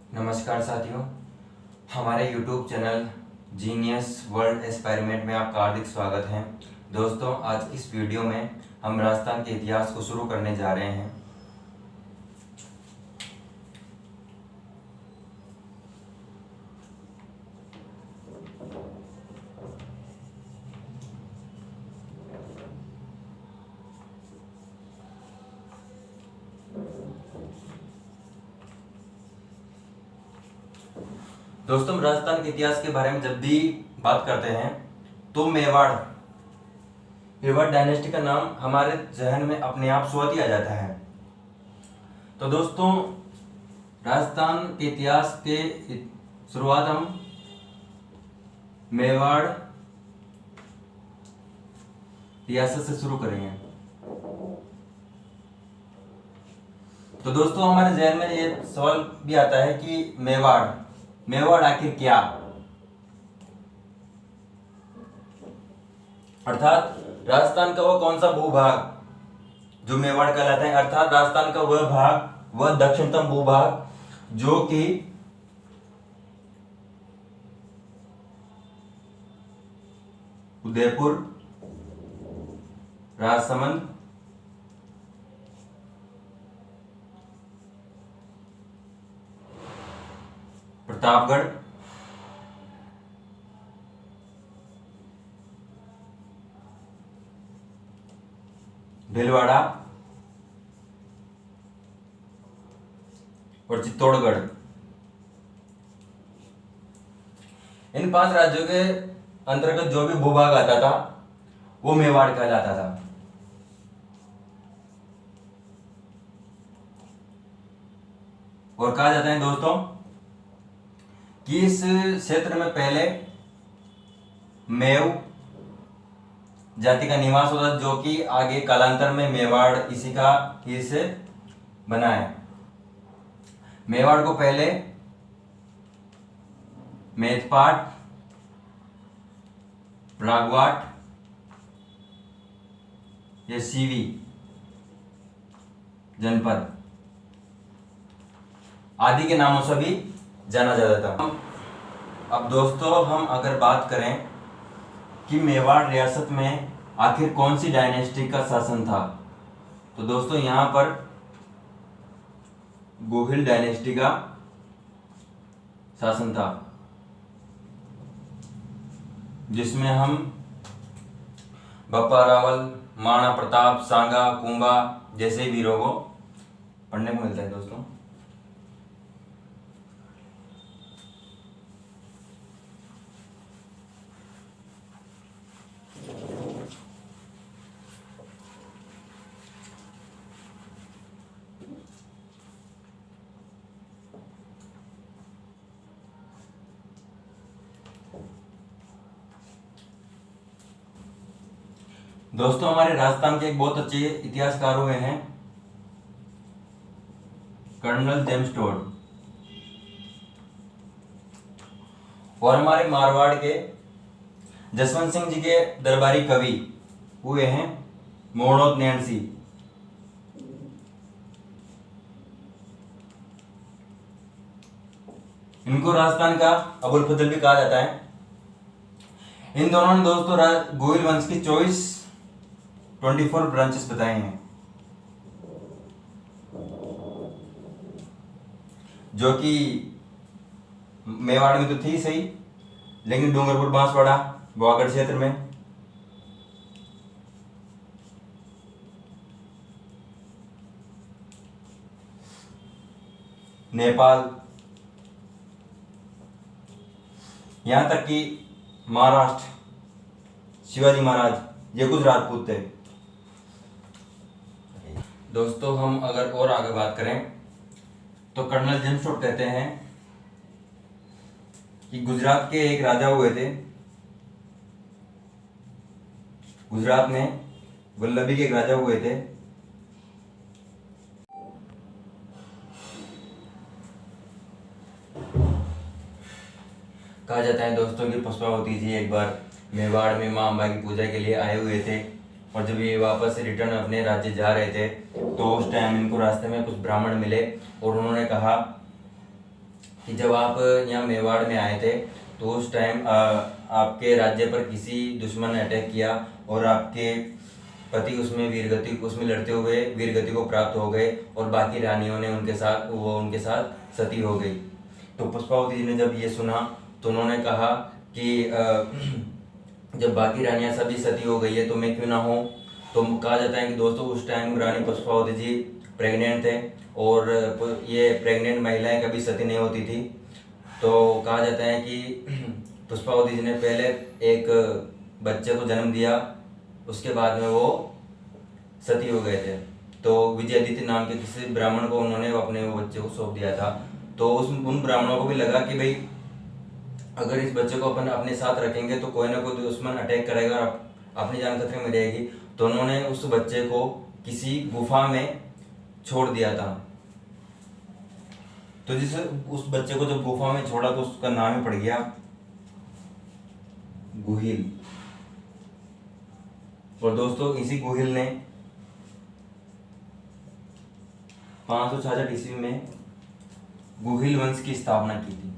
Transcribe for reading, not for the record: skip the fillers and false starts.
नमस्कार साथियों, हमारे YouTube channel genius world experiment में आपका हार्दिक स्वागत है। दोस्तों, आज की इस वीडियो में हम राजस्थान के इतिहास को शुरू करने जा रहे हैं। दोस्तों, हम राजस्थान के इतिहास के बारे में जब भी बात करते हैं तो मेवाड़ डायनेस्टी का नाम हमारे जहन में अपने आप स्वतः ही आ जाता है। तो दोस्तों, राजस्थान के इतिहास के शुरुआत हम मेवाड़ रियासत से शुरू करेंगे। तो दोस्तों, हमारे जहन में ये सवाल भी आता है कि मेवाड़ आखिर क्या, अर्थात राजस्थान का वह कौन सा भूभाग जो मेवाड़ कहलाता है, अर्थात राजस्थान का वह भाग, वह दक्षिणतम भूभाग जो कि उदयपुर, राजसमंद, प्रतापगढ़, भीलवाड़ा और चित्तौड़गढ़, इन 5 राज्यों के अंतर्गत जो भी भूभाग आता था वो मेवाड़ कहलाता था। और कहा जाता है दोस्तों कि इस क्षेत्र में पहले मेव जाति का निवास होता, जो कि आगे कालांतर में मेवाड़ इसी का ही से बना है। मेवाड़ को पहले मेथपाट, प्रागवाट या सीवी जनपद आदि के नामों से भी जाना जाता था। अब दोस्तों, हम अगर बात करें कि मेवाड़ रियासत में आखिर कौन सी डायनेस्टी का शासन था, तो दोस्तों यहां पर गोहिल डायनेस्टी का शासन था, जिसमें हम बप्पा रावल, महाराणा प्रताप, सांगा, कुंभा जैसे वीरों को पढ़ने को मिलता है। दोस्तों, हमारे राजस्थान के एक बहुत अच्छे इतिहासकार हुए हैं कर्नल जेम्स टोड, और हमारे मारवाड़ के जसवंत सिंह जी के दरबारी कवि हुए हैं मोहनोद नैनसी। इनको राजस्थान का अबुल फजल भी कहा जाता है। इन दोनों ने दोस्तों गोहिल वंश की 24 ब्रांचेस बताए हैं, जो कि मेवाड़ में तो थी सही, लेकिन डूंगरपुर, बांसवाड़ा, वागड़ क्षेत्र में, नेपाल, यहां तक कि महाराष्ट्र, शिवाजी महाराज, ये कुछ राजपूत थे। दोस्तों, हम अगर और आगे बात करें तो कर्नल जेम्स टोड कहते हैं कि गुजरात के एक राजा हुए थे, गुजरात में वल्लभी के एक राजा हुए थे, कहा जाता है दोस्तों कि पुष्पावती जी एक बार मेवाड़ में मां अंबा की पूजा के लिए आए हुए थे, और जब ये वापस रिटर्न अपने राज्य जा रहे थे तो उस टाइम इनको रास्ते में कुछ ब्राह्मण मिले और उन्होंने कहा कि जब आप यहाँ मेवाड़ में आए थे तो उस टाइम आपके राज्य पर किसी दुश्मन ने अटैक किया और आपके पति उसमें लड़ते हुए वीरगति को प्राप्त हो गए और बाकी रानियों ने उनके साथ सती हो गई। तो पुष्पावती जी ने जब ये सुना तो उन्होंने कहा कि जब बाकी रानियां सभी सती हो गई है तो मैं क्यों ना हूँ। तो कहा जाता है कि दोस्तों उस टाइम रानी पुष्पावती जी प्रेग्नेंट थे और ये प्रेग्नेंट महिलाएं कभी सती नहीं होती थी। तो कहा जाता है कि पुष्पावती जी ने पहले एक बच्चे को जन्म दिया, उसके बाद में वो सती हो गए थे। तो विजयादित्य नाम के किसी ब्राह्मण को उन्होंने अपने वो बच्चे को सौंप दिया था। तो उन ब्राह्मणों को भी लगा कि भाई अगर इस बच्चे को अपन अपने साथ रखेंगे तो कोई ना कोई दुश्मन अटैक करेगा और अपनी जान खतरे में रहेगी। तो उन्होंने उस बच्चे को किसी गुफा में छोड़ दिया था। तो जिस उस बच्चे को जब गुफा में छोड़ा तो उसका नाम ही पड़ गया गुहिल। और दोस्तों इसी गुहिल ने 566 ईस्वी में गुहिल वंश की स्थापना की थी।